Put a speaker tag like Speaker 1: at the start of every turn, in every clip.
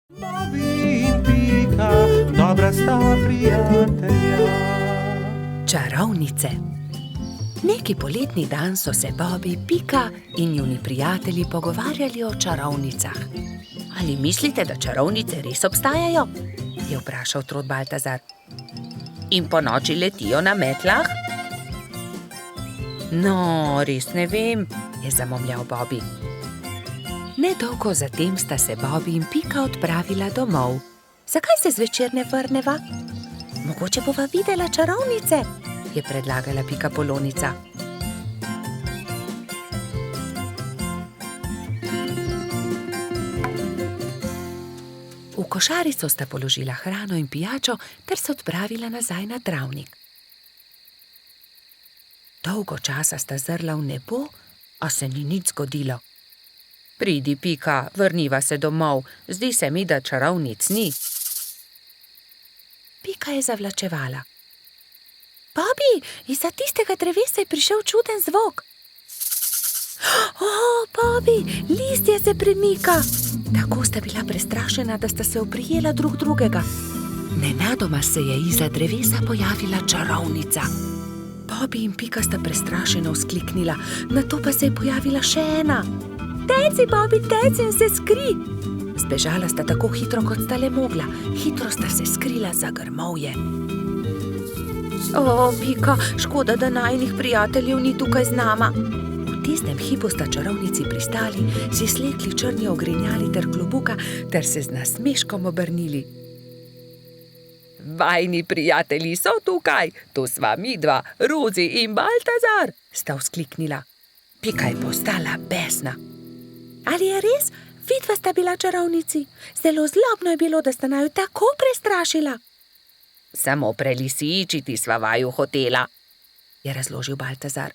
Speaker 1: Bobby in Pika, dobra sta prijatelja.
Speaker 2: Čarovnice. Neki poletni dan so se Bobby, Pika in njuni prijatelji pogovarjali o čarovnicah. Ali mislite, da čarovnice res obstajajo? Je vprašal Trod Baltazar. In po noči letijo na metlah? No, res ne vem, je zamomljal Bobby. Nedolgo zatem sta se Bobby in Pika odpravila domov. Zakaj se zvečer ne vrneva? Mogoče bova videla čarovnice, je predlagala Pikapolonica. V košarico sta položila hrano in pijačo ter se odpravila nazaj na travnik. Dolgo časa sta zrla v nebo, a se ni nič zgodilo. Pridi, Pika, vrniva se domov, zdi se mi, da čarovnic ni. Pika je zavlačevala. Bobby, izza tistega drevesa je prišel čuden zvok. Bobby, listje se premika. Tako sta bila prestrašena, da sta se oprijela drug drugega. Nenadoma se je izza drevesa pojavila čarovnica. Bobby in Pika sta prestrašeno vzkliknila, nato pa se je pojavila še ena. Teci, Bobby, teci in se skri! Zbežala sta tako hitro, kot sta le mogla. Hitro sta se skrila za grmovje. Pika, škoda, da najinih prijateljev ni tukaj z nama. V tistem hipu sta čarovnici pristali, si slekli črni ogrinjali ter klobuka ter se z nasmeškom obrnili. Vajni prijatelji so tukaj, to sva midva, Rozi in Baltazar, sta vzkliknila. Pika je postala besna. Ali je res? Vidva sta bila čarovnici. Zelo zlobno je bilo, da sta naju tako prestrašila. Samo prelisičiti sva vaju hotela, je razložil Baltazar.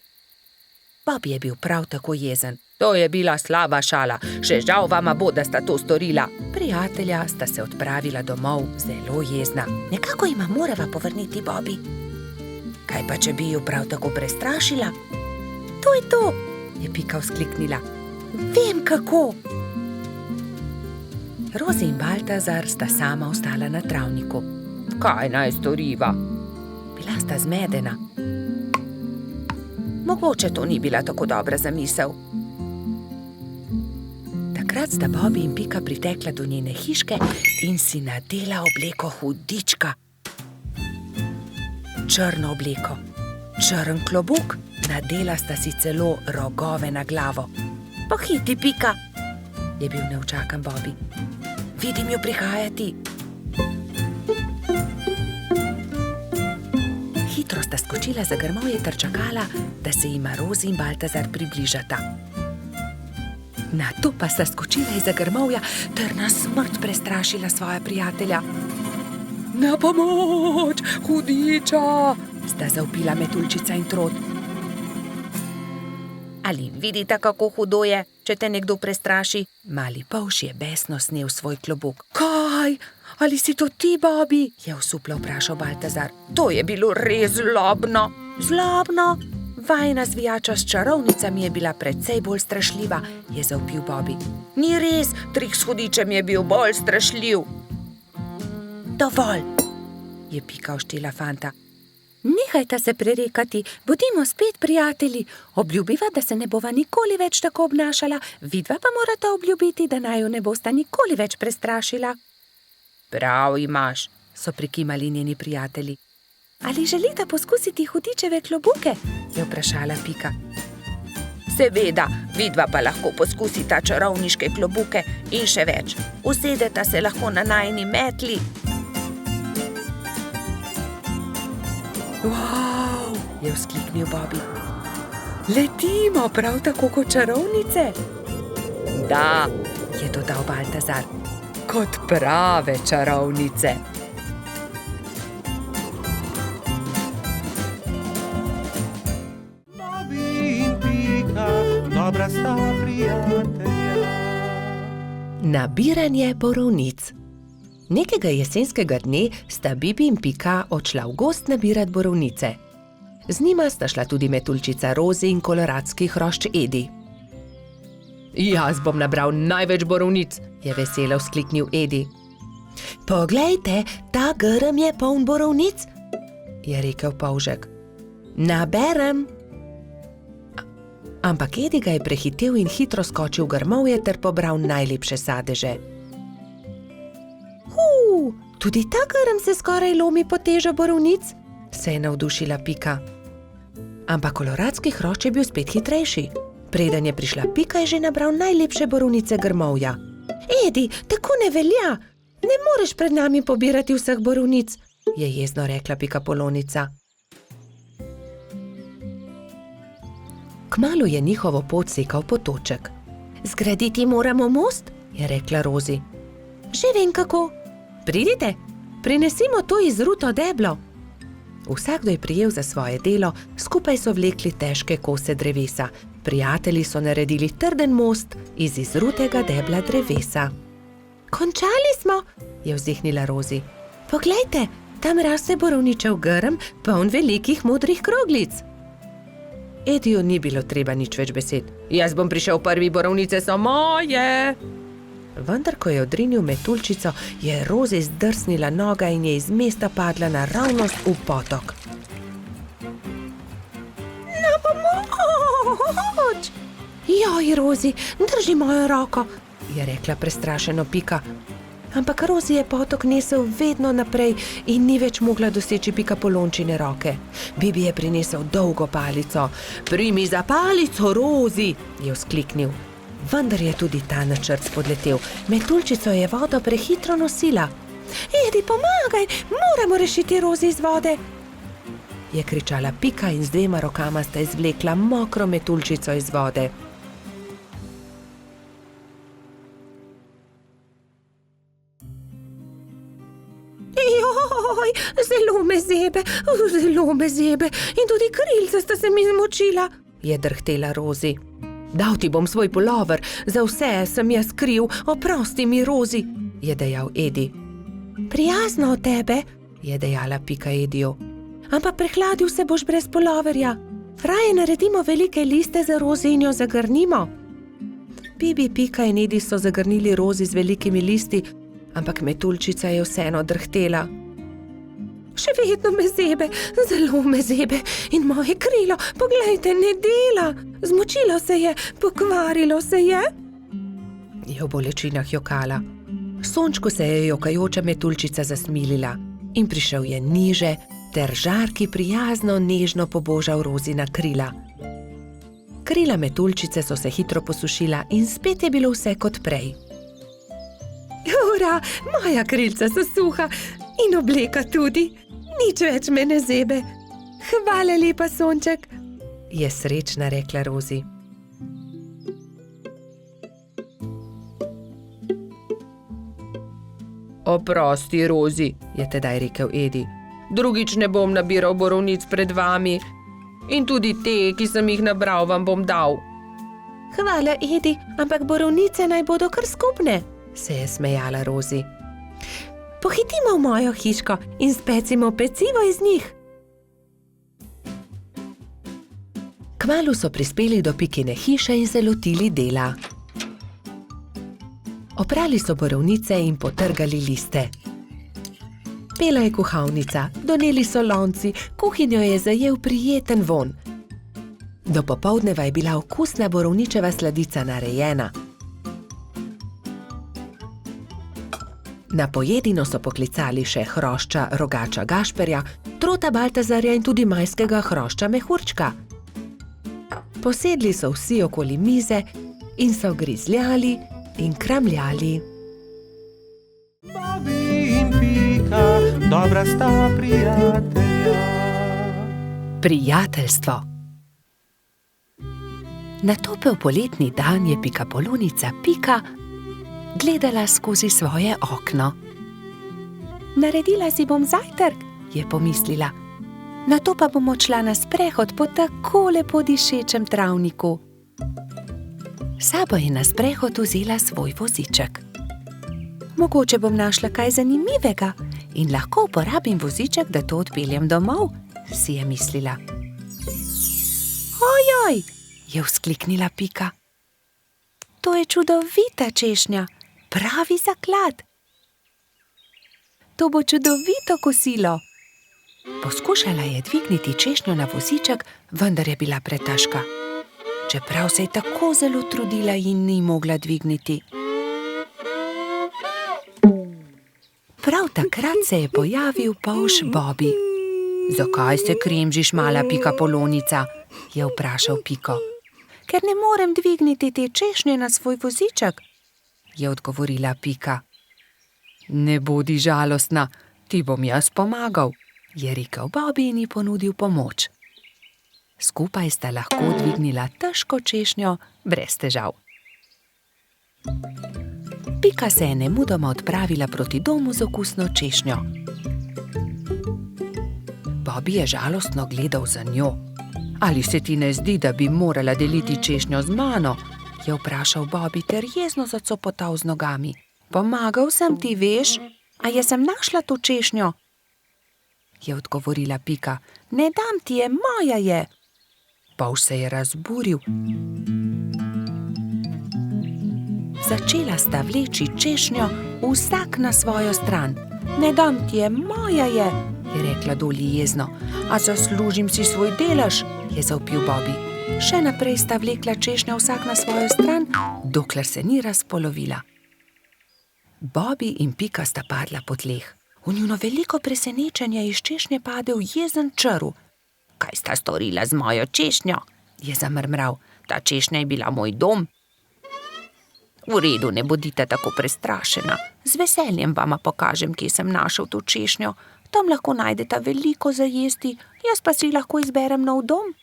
Speaker 2: Bobby je bil prav tako jezen. To je bila slaba šala, še žal vama bo, da sta to storila. Prijatelja sta se odpravila domov zelo jezna. Nekako jima morava povrniti Bobby. Kaj pa, če bi ju prav tako prestrašila? To je to, je Pika vzkliknila. Vem kako. Rozi in Baltazar sta sama ostala na travniku. Kaj naj storiva? Bila sta zmedena. Mogoče to ni bila tako dobra zamisel. Takrat sta Bobby in Pika pritekla do njene hiške in si nadela obleko hudička. Črno obleko, črn klobuk, nadela sta si celo rogove na glavo. Pohiti, Pika, je bil neučakan Bobby. Vidim jo prihajati. Hitro sta skočila za grmovje ter čakala, da se jima Rozi in Baltazar približata. Nato pa sta skočila izza grmovja ter na smrt prestrašila svoja prijatelja. Na pomoč, hudiča, sta zavpila Metuljčica in Trod. Ali vidite, kako hudo je, če te nekdo prestraši? Mali polž je besno snel svoj klobuk. Kaj? Ali si to ti, Bobby? Je osuplo vprašal Baltazar. To je bilo res zlobno. Zlobno? Vajna zvijača s čarovnicami je bila precej bolj strašljiva, je zavpil Bobby. Ni res, trik s hudičem je bil bolj strašljiv. Dovolj, je Pika oštela fanta. Nehajta se prerekati, bodimo spet prijatelji. Obljubiva, da se ne bova nikoli več tako obnašala, vidva pa morata obljubiti, da naju ne bosta nikoli več prestrašila. Prav imaš, so prikimali njeni prijatelji. Ali želita poskusiti hudičeve klobuke? Je vprašala Pika. Seveda, vidva pa lahko poskusita čarovniške klobuke in še več. Usedeta se lahko na najini metli. Wow, je vzkliknil Bobby. Letimo prav tako kot čarovnice? Da, je dodal Baltazar, kot prave čarovnice.
Speaker 1: Bobby in Pika, dobra sta prijatelja.
Speaker 2: Nabiranje borovnic. Nekega jesenskega dne sta Bibi in Pika odšla v gozd nabirat borovnice. Z njima sta šla tudi metuljčica Rozi in koloradski hrošč Edi. Jaz bom nabral največ borovnic, je veselo vzkliknil Edi. Poglejte, ta grm je poln borovnic, je rekel polžek. Naberem. Ampak Edi ga je prehitel in hitro skočil v grmovje ter pobral najlepše sadeže. Tudi ta grm se skoraj lomi pod težo borovnic, se je navdušila Pika. Ampak koloradski hrošč je bil spet hitrejši. Preden je prišla Pika, je že nabral najlepše borovnice grmovja. Edi, tako ne velja! Ne moreš pred nami pobirati vseh borovnic, je jezno rekla Pikapolonica. Kmalu je njihovo pot sekal potoček. Zgraditi moramo most, je rekla Rozi. Že vem kako. Pridite, prinesimo to izruto deblo. Vsakdo je prijel za svoje delo, skupaj so vlekli težke kose drevesa. Prijatelji so naredili trden most iz izrutega debla drevesa. Končali smo, je vzdihnila Rozi. Poglejte, tam raste borovničev grm, poln velikih modrih kroglic. Ediju ni bilo treba nič več besed. Jaz bom prišel prvi, borovnice so moje. Vendar, ko je odrinil metuljčico, je Rozi zdrsnila noga in je iz mesta padla naravnost v potok. Na pomoč! Joj, Rozi, drži mojo roko, je rekla prestrašeno Pika. Ampak Rozi je potok nesel vedno naprej in ni več mogla doseči Pikapolončine roke. Bibi je prinesel dolgo palico. Primi za palico, Rozi, je vzkliknil. Vendar je tudi ta načrt spodletel. Metuljčico je vodo prehitro nosila. Edi, pomagaj, moramo rešiti Rozi iz vode, je kričala Pika in z 2 rokama sta izvlekla mokro metuljčico iz vode. Joj, zelo me zebe in tudi krilca sta se mi zmočila, je drhtela Rozi. Dal ti bom svoj pulover, za vse sem jaz kriv, oprosti mi, Rozi, je dejal Edi. Prijazno od tebe, je dejala Pika Ediju. Ampak prehladil se boš brez puloverja. Raje naredimo velike liste za Rozi in jo zagrnimo. Bibi, Pika in Edi so zagrnili Rozi z velikimi listi, ampak metuljčica je vseeno drhtela. Še vedno me zebe, zelo me zebe in moje krilo, poglejte, ne dela. Zmočilo se je, pokvarilo se je. Je v bolečinah jokala. Sončku se je jokajoča metuljčica zasmilila in prišel je niže ter žarki prijazno nežno pobožal Rozina krila. Krila metuljčice so se hitro posušila in spet je bilo vse kot prej. Ura, moja krilca so suha in obleka tudi. Nič več me ne zebe. Hvala lepa, Sonček, je srečna rekla Rozi. Oprosti, Rozi, je tedaj rekel Edi. Drugič ne bom nabiral borovnic pred vami. In tudi te, ki sem jih nabral, vam bom dal. Hvala, Edi, ampak borovnice naj bodo kar skupne, se je smejala Rozi. Pohitimo v mojo hiško in specimo pecivo iz njih. Kmalu so prispeli do Pikine hiše in se lotili dela. Oprali so borovnice in potrgali liste. Pela je kuhalnica, doneli so lonci, kuhinjo je zajel prijeten vonj. Do popoldneva je bila okusna borovničeva sladica narejena. Na pojedino so poklicali še hrošča Rogača Gašperja, Trota Baltazarja in tudi majskega hrošča Mehurčka. Posedli so vsi okoli mize in so grizljali in kramljali.
Speaker 1: Bobi in Pika, dobra sta prijatelja.
Speaker 2: Prijateljstvo. Na topel poletni dan je Pikapolonica Pika gledala skozi svoje okno. Naredila si bom zajtrk, je pomislila. Nato pa bom odšla na sprehod po tako lepo dišečem travniku. Sabo je na sprehod vzela svoj voziček. Mogoče bom našla kaj zanimivega in lahko uporabim voziček, da to odpeljem domov, si je mislila. Ojoj, je vzkliknila Pika. To je čudovita češnja, pravi zaklad. To bo čudovito kosilo. Poskušala je dvigniti češnjo na voziček, vendar je bila pretežka. Čeprav se je tako zelo trudila in ni mogla dvigniti. Prav takrat se je pojavil polž Bobby. Zakaj se kremžiš, mala pikapolonica? Je vprašal Piko. Ker ne morem dvigniti te češnje na svoj voziček, je odgovorila Pika. Ne bodi žalostna, ti bom jaz pomagal, je rekel Bobby in ji ponudil pomoč. Skupaj sta lahko dvignila težko češnjo brez težav. Pika se je nemudoma odpravila proti domu z okusno češnjo. Bobby je žalostno gledal za njo. Ali se ti ne zdi, da bi morala deliti češnjo z mano? Je vprašal Bobby ter jezno zacopotal z nogami. Pomagal sem ti, veš, a jaz sem našla to češnjo? Je odgovorila Pika. Ne dam ti je, moja je. Polž se je razburil. Začela sta vleči češnjo vsak na svojo stran. Ne dam ti je, moja je rekla Dolly jezno. A zaslužim si svoj delež, je zavpil Bobby. Še naprej sta vlekla češnjo vsak na svojo stran, dokler se ni razpolovila. Bobby in Pika sta padla po tleh. V njuno veliko presenečenje iz češnje padel jezen črv. Kaj sta storila z mojo češnjo? Je zamrmral. Ta češnja je bila moj dom. V redu, ne bodite tako prestrašena. Z veseljem vama pokažem, kje sem našel to češnjo. Tam lahko najdeta veliko za jesti, jaz pa si lahko izberem nov dom.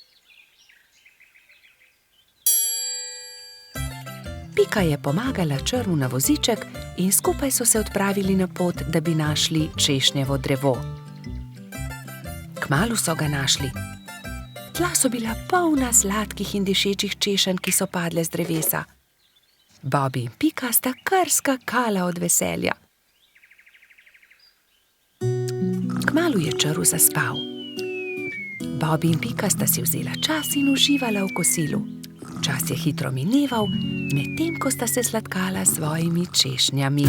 Speaker 2: Pika je pomagala črvu na voziček in skupaj so se odpravili na pot, da bi našli češnjevo drevo. Kmalu so ga našli. Tla so bila polna sladkih in dišečih češenj, ki so padle z drevesa. Bobby in Pika sta kar skakala od veselja. Kmalu je črv zaspal. Bobby in Pika sta si vzela čas in uživala v kosilu. Čas je hitro mineval, medtem ko sta se sladkala s svojimi češnjami.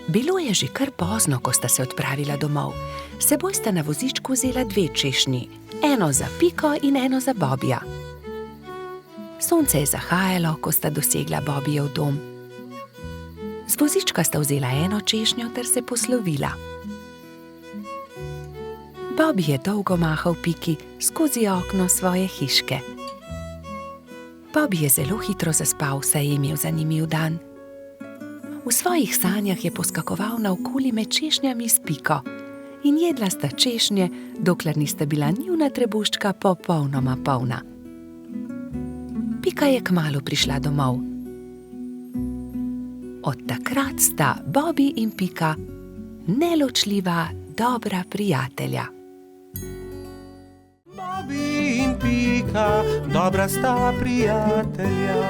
Speaker 2: Bilo je že kar pozno, ko sta se odpravila domov. S seboj sta na vozičku vzela 2 češnji, eno za Piko in eno za Bobbyja. Sonce je zahajalo, ko sta dosegla Bobbyjev dom. Z vozička sta vzela eno češnjo ter se poslovila. Bobby je dolgo mahal Piki skozi okno svoje hiške. Bobby je zelo hitro zaspal, saj je imel zanimiv dan. V svojih sanjah je poskakoval naokoli med češnjami s Piko in jedla sta češnje, dokler nista bila njuna trebuščka popolnoma polna. Pika je kmalu prišla domov. Od takrat sta Bobby in Pika neločljiva dobra prijatelja.
Speaker 1: Bobby in Pika, dobra sta prijatelja.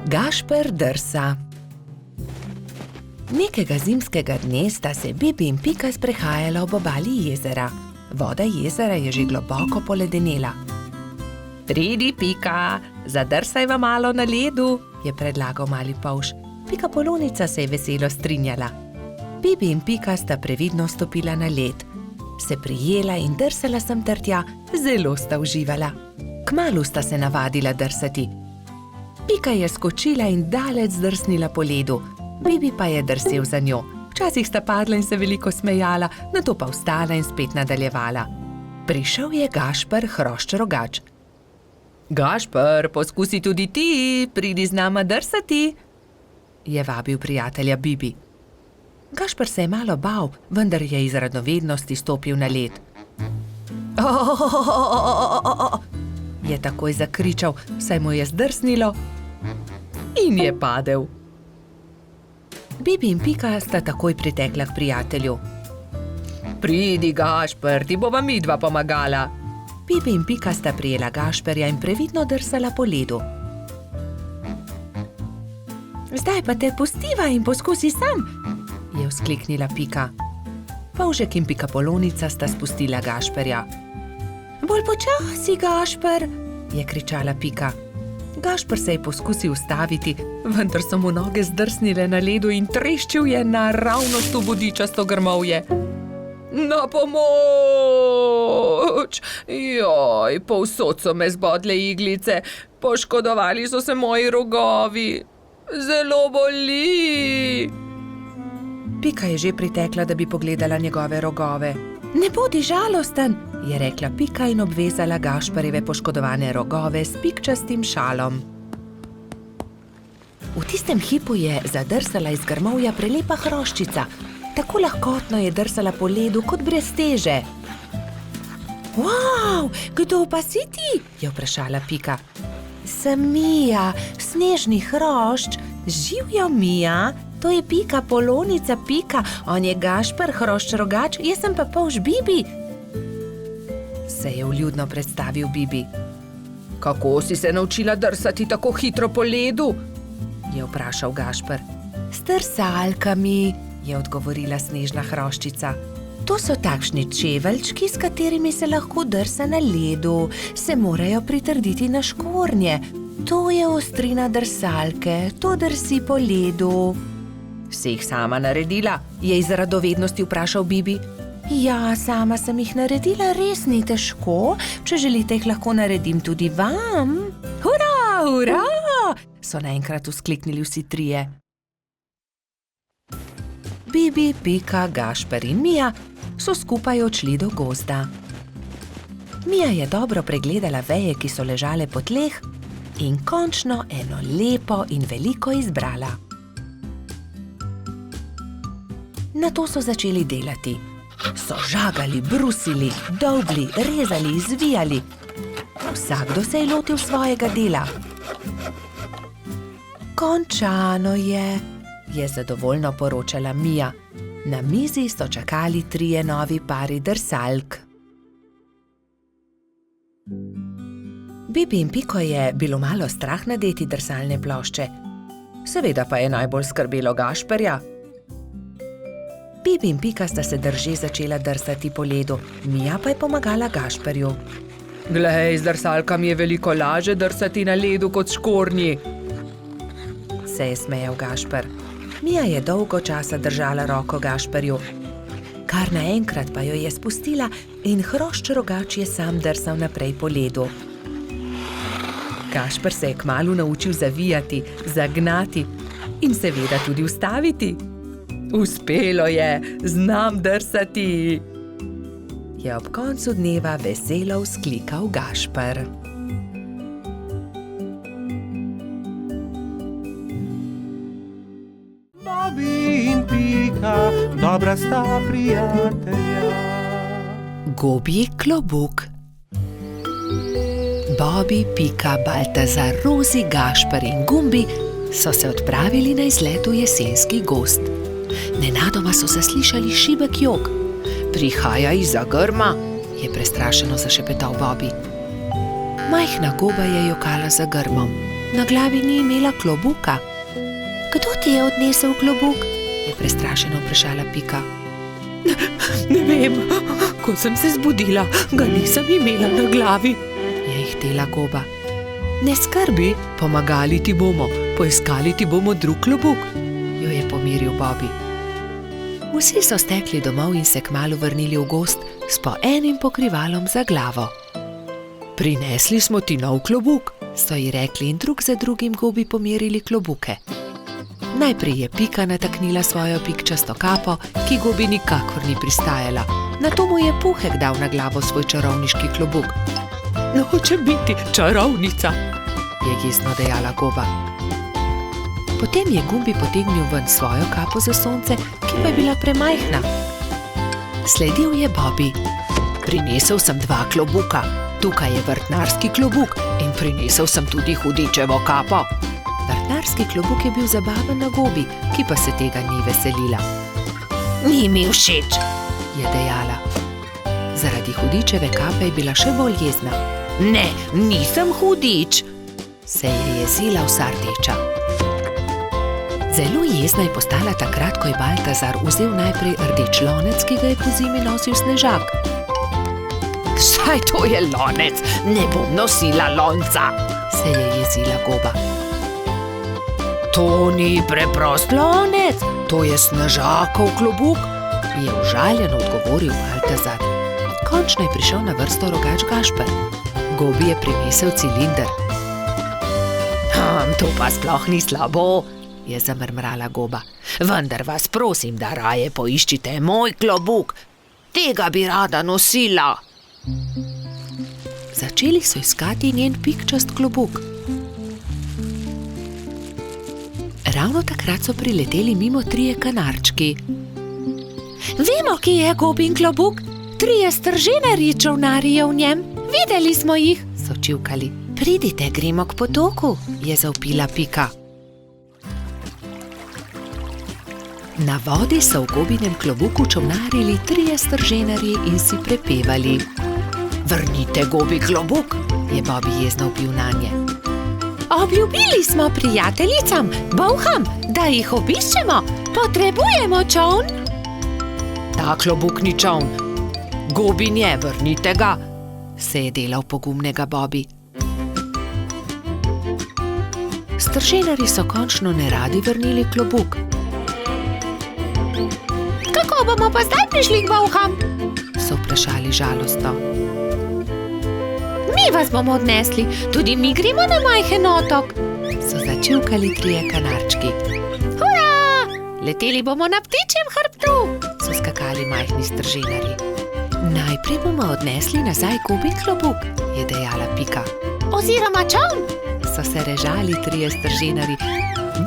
Speaker 2: Gašper drsa. Nekega zimskega dne sta se Bibi in Pika sprehajala ob obali jezera. Voda jezera je že globoko poledenela. Pridi, Pika, zadrsajva malo na ledu, je predlagal mali polž. Pikapolonica se je veselo strinjala. Bibi in Pika sta previdno stopila na led. Se prijela in drsala sem ter tja, zelo sta uživala. Kmalu sta se navadila drsati. Pika je skočila in daleč zdrsnila po ledu. Bibi pa je drsel za njo. Včasih sta padla in se veliko smejala, nato pa vstala in spet nadaljevala. Prišel je Gašper hrošč rogač. Gašper, poskusi tudi ti, pridi z nama drsati, je vabil prijatelja Bibi. Gašper se je malo bal, vendar je iz radovednosti stopil na led. Je takoj zakričal, saj mu je zdrsnilo in je padel. Bibi in Pika sta takoj pritekla k prijatelju. Pridi, Gašper, ti bova midva pomagala. Bibi in Pika sta prijela Gašperja in previdno drsala po ledu. Zdaj pa te pustiva in poskusi sam, je vzkliknila Pika. Polžek in Pikapolonica sta spustila Gašperja. Bolj počasi, Gašper, je kričala Pika. Gašper se je poskusil ustaviti, vendar so mu noge zdrsnile na ledu in treščil je naravnost v bodičasto grmovje. Na pomoč! Joj, povsod so me zbodle iglice, poškodovali so se moji rogovi. Zelo boli! Pika je že pritekla, da bi pogledala njegove rogove. Ne bodi žalosten, je rekla Pika in obvezala Gašperjeve poškodovane rogove s pikčastim šalom. V tistem hipu je zadrsala iz grmovja prelepa hroščica. Tako lahkotno je drsala po ledu kot brez teže. Wow, kdo pa si ti? Je vprašala Pika. Sem Mija, snežni hrošč. Živjo, Mija, to je Pikapolonica Pika, on je Gašper, hrošč rogač, jaz sem pa polž Bibi. Se je vljudno predstavil Bibi. Kako si se naučila drsati tako hitro po ledu? Je vprašal Gašper. S drsalkami, je odgovorila snežna hroščica. To so takšni čeveljčki, s katerimi se lahko drsa na ledu. Se morajo pritrditi na škornje. To je ostrina drsalke, to drsi po ledu. Si jih sama naredila? Je iz radovednosti vprašal Bibi. Ja, sama sem jih naredila, res ni težko. Če želite, jih lahko naredim tudi vam. Hurra, hurra! So naenkrat vzkliknili vsi trije. Bibi, Pika, Gašper in Mija so skupaj odšli do gozda. Mija je dobro pregledala veje, ki so ležale po tleh, in končno eno lepo in veliko izbrala. Nato so začeli delati. So žagali, brusili, dolgli, rezali, zvijali. Vsakdo se je lotil svojega dela. Končano je zadovoljno poročala Mija. Na mizi so čakali trije novi pari drsalk. Bibi in Piko je bilo malo strah nadeti drsalne plošče. Seveda pa je najbolj skrbelo Gašperja. Bibi in Pika sta se drže začela drsati po ledu, Mija pa je pomagala Gašperju. Glej, z drsalkami je veliko laže drsati na ledu kot škornji, se je smejal Gašper. Mija je dolgo časa držala roko Gašperju. Kar naenkrat pa jo je spustila in hrošč rogač je sam drsal naprej po ledu. Gašper se je kmalu naučil zavijati, zagnati in seveda tudi ustaviti. Uspelo je, znam drsati, je ob koncu dneva veselo vzklikal Gašper.
Speaker 1: Bobi in Pika, dobra sta prijatelja.
Speaker 2: Gobji klobuk. Bobi, Pika, Baltazar, Rozi, Gašper in Gumbi so se odpravili na izlet v jesenski gozd. Nenadoma so zaslišali šibek jok. Prihaja izza grma, je prestrašeno zašepetal Bobi. Majhna goba je jokala za grmom. Na glavi ni imela klobuka. Kdo ti je odnesel klobuk? Je prestrašeno vprašala Pika. Ne vem, ko sem se zbudila, ga nisem imela na glavi, je ihtela goba. Ne skrbi, pomagali ti bomo, poiskali ti bomo drug klobuk, jo je pomiril Bobi. Vsi so stekli domov in se kmalu vrnili v gozd s po enim pokrivalom za glavo. Prinesli smo ti nov klobuk, so ji rekli in drug za drugim gobi pomerili klobuke. Najprej je Pika nataknila svojo pikčasto kapo, ki gobi nikakor ni pristajala. Nato mu je Puhek dal na glavo svoj čarovniški klobuk. Hoče biti čarovnica, je jezno dejala goba. Potem je Gumbi potegnil ven svojo kapo za sonce, ki pa je bila premajhna. Sledil je Bobi. prinesel sem 2 klobuka. Tukaj je vrtnarski klobuk in prinesel sem tudi hudičevo kapo. Vrtnarski klobuk je bil zabaven na Gobi, ki pa se tega ni veselila. Ni mi všeč, je dejala. Zaradi hudičeve kape je bila še bolj jezna. Ne, nisem hudič, se je jezila vsa rdeča. Zelo jezna je postala takrat, ko je Baltazar vzel najprej rdeč lonec, ki ga je pozimi nosil Snežak. Saj to je lonec, ne bom nosila lonca, se je jezila Goba. To ni preprost lonec, to je Snežakov klobuk, je užaljeno odgovoril Baltazar. Končno je prišel na vrsto rogač Gašper. Gobi je prinesel cilinder. To pa sploh ni slabo, je zamrmrala Goba. Vendar vas prosim, da raje poiščite moj klobuk. Tega bi rada nosila. Začeli so iskati njen pikčast klobuk. Ravno takrat so prileteli mimo 3 kanarčki. Vemo, kje je Gobin klobuk. 3 strženarji čolnarijo v njem. Videli smo jih, so čivkali. Pridite, gremo k potoku, je zavpila Pika. Na vodi so v Gobinem klobuku čolnarili 3 strženarji in si prepevali. Vrnite Gobi klobuk, je Bobi jezno vpil nanje. Obljubili smo prijateljicam, bolham, da jih obiščemo. Potrebujemo čoln. Ta klobuk ni čoln. Gobin je, vrnite ga, se je delal pogumnega Bobi. Strženarji so končno neradi vrnili klobuk. Kako bomo pa zdaj prišli k bolham? So vprašali žalostno. Mi vas bomo odnesli, tudi mi gremo na majhen otok, so začivkali 3 kanarčki. Hurra! Leteli bomo na ptičjem hrbtu, so skakali majhni strženarji. Najprej bomo odnesli nazaj Gobin klobuk, je dejala Pika. Oziroma čoln, so se režali 3 strženarji,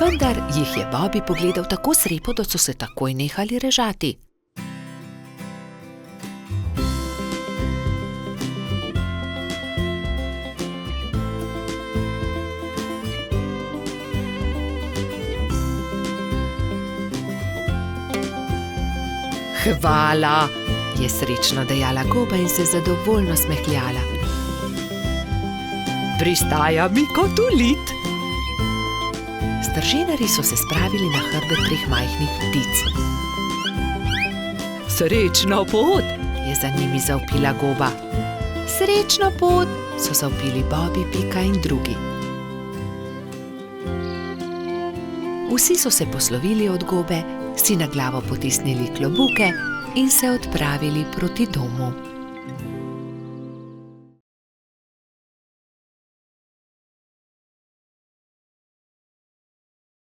Speaker 2: vendar jih je Bobi pogledal tako srepo, da so se takoj nehali režati. Hvala, je srečno dejala Goba in se zadovoljno smehljala. Pristaja mi kot ulit. Strženarji so se spravili na hrbet 3 majhnih ptic. Srečno pot, je za njimi zavpila Goba. Srečno pot, so zavpili Bobi, Pika in drugi. Vsi so se poslovili od Gobe, si na glavo potisnili klobuke in se odpravili proti domu.